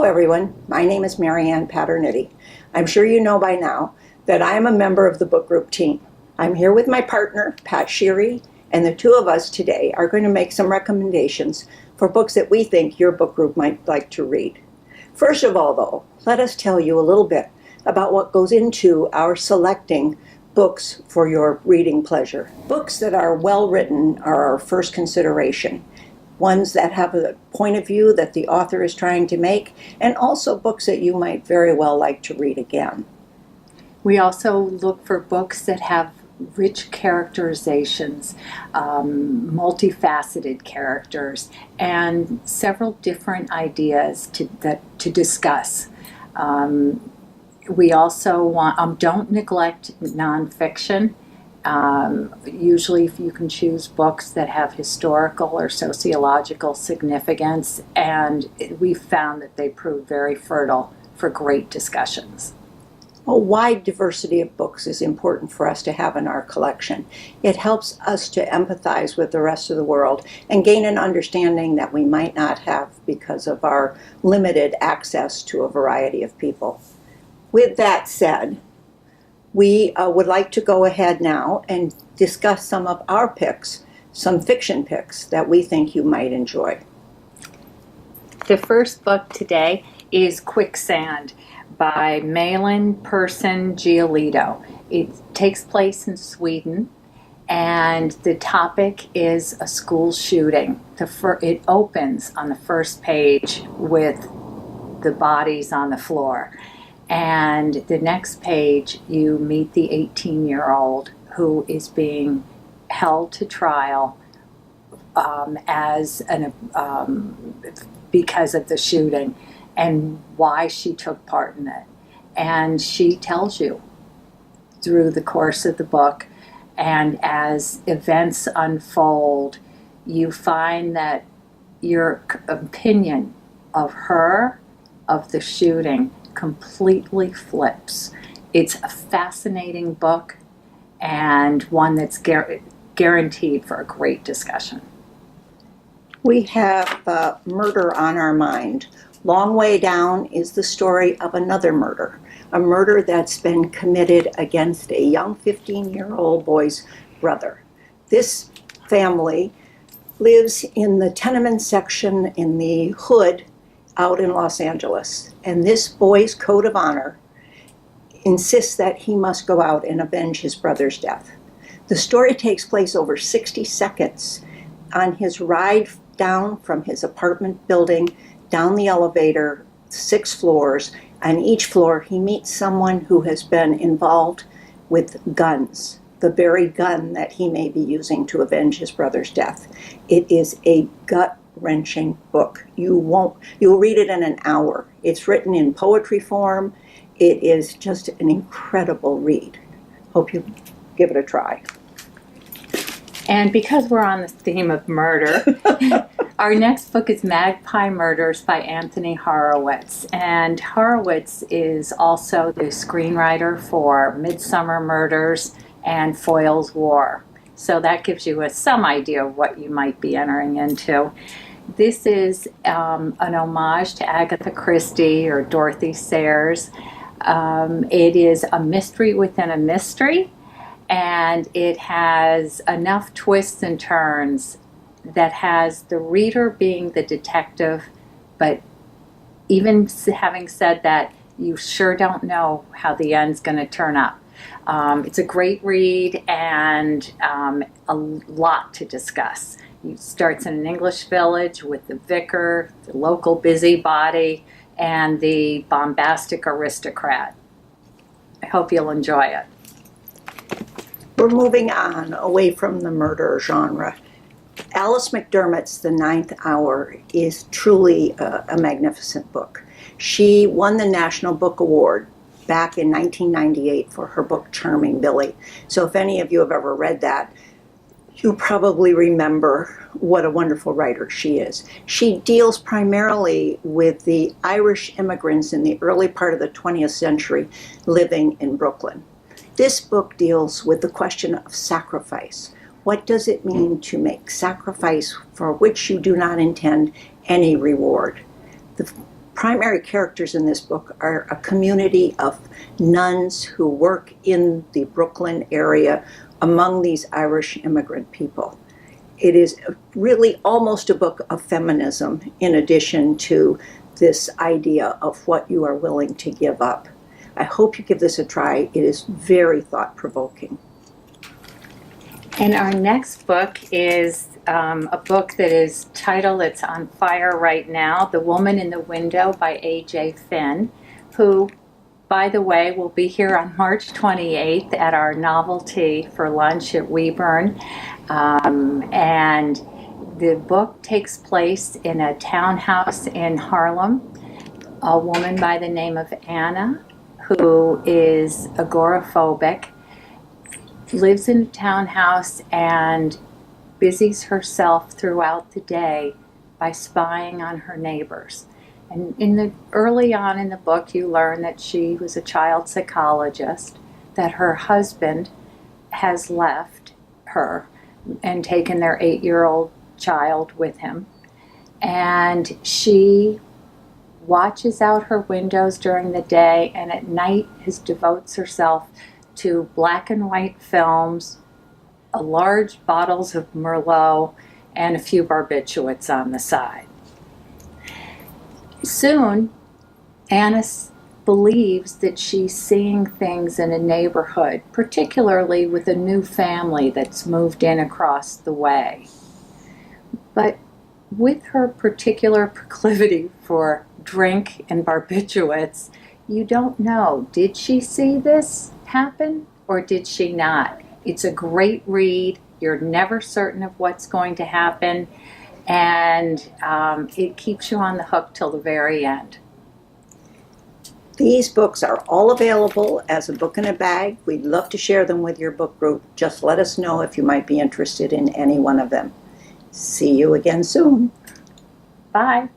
Hello everyone, my name is Marianne and Pat. I'm sure you know by now that I am a member of the book group team. I'm here with my partner, Pat Sheary, and the two of us today are going to make some recommendations for books that we think your book group might like to read. First of all, though, let us tell you a little bit about what goes into our selecting books for your reading pleasure. Books that are well written are our first consideration. Ones that have a point of view that the author is trying to make, and also books that you might very well like to read again. We also look for books that have rich characterizations, multifaceted characters, and several different ideas to discuss. We also want, don't neglect nonfiction. Usually if you can choose books that have historical or sociological significance, and we've found that they prove very fertile for great discussions. A wide diversity of books is important for us to have in our collection. It helps us to empathize with the rest of the world and gain an understanding that we might not have because of our limited access to a variety of people. With that said, we would like to go ahead now and discuss some of our picks, some fiction picks that we think you might enjoy. The first book today is Quicksand by Malin, Persson, Giolito. It takes place in Sweden, and the topic is a school shooting. It opens on the first page with the bodies on the floor. And the next page, you meet the 18-year-old who is being held to trial because of the shooting and why she took part in it. And she tells you through the course of the book, and as events unfold, you find that your opinion of her, of the shooting, completely flips. It's a fascinating book and one that's guaranteed for a great discussion. We have Murder on Our Mind. Long way down is the story of another murder, a murder that's been committed against a young 15-year-old boy's brother. This family lives in the tenement section in the hood out in Los Angeles, and this boy's code of honor insists that he must go out and avenge his brother's death. The story takes place over 60 seconds. On his ride down from his apartment building, down the elevator, 6 floors, on each floor he meets someone who has been involved with guns, the very gun that he may be using to avenge his brother's death. It is a gut-wrenching book. You'll read it in an hour. It's written in poetry form. It is just an incredible read. Hope you give it a try. And because we're on the theme of murder, our next book is Magpie Murders by Anthony Horowitz. And Horowitz is also the screenwriter for Midsummer Murders and Foyle's War. So that gives you some idea of what you might be entering into. This is an homage to Agatha Christie or Dorothy Sayers. It is a mystery within a mystery, and it has enough twists and turns that has the reader being the detective, but even having said that, you sure don't know how the end's going to turn up. It's a great read and a lot to discuss. It starts in an English village with the vicar, the local busybody, and the bombastic aristocrat. I hope you'll enjoy it. We're moving on away from the murder genre. Alice McDermott's The Ninth Hour is truly a magnificent book. She won the National Book Award back in 1998 for her book Charming Billy. So if any of you have ever read that, you probably remember what a wonderful writer she is. She deals primarily with the Irish immigrants in the early part of the 20th century living in Brooklyn. This book deals with the question of sacrifice. What does it mean to make sacrifice for which you do not intend any reward? The primary characters in this book are a community of nuns who work in the Brooklyn area among these Irish immigrant people. It is really almost a book of feminism in addition to this idea of what you are willing to give up. I hope you give this a try. It is very thought-provoking. And our next book is a book that is titled, it's on fire right now, The Woman in the Window by A.J. Finn, who, by the way, will be here on March 28th at our novelty for lunch at Weburn. And the book takes place in a townhouse in Harlem. A woman by the name of Anna, who is agoraphobic, lives in a townhouse and busies herself throughout the day by spying on her neighbors. And early on in the book, you learn that she was a child psychologist, that her husband has left her and taken their 8-year-old child with him. And she watches out her windows during the day, and at night devotes herself to black and white films, large bottles of Merlot, and a few barbiturates on the side. Soon, Anna believes that she's seeing things in a neighborhood, particularly with a new family that's moved in across the way. But with her particular proclivity for drink and barbiturates, you don't know, did she see this happen or did she not? It's a great read. You're never certain of what's going to happen, and it keeps you on the hook till the very end. These books are all available as a book in a bag. We'd love to share them with your book group. Just let us know if you might be interested in any one of them. See you again soon. Bye.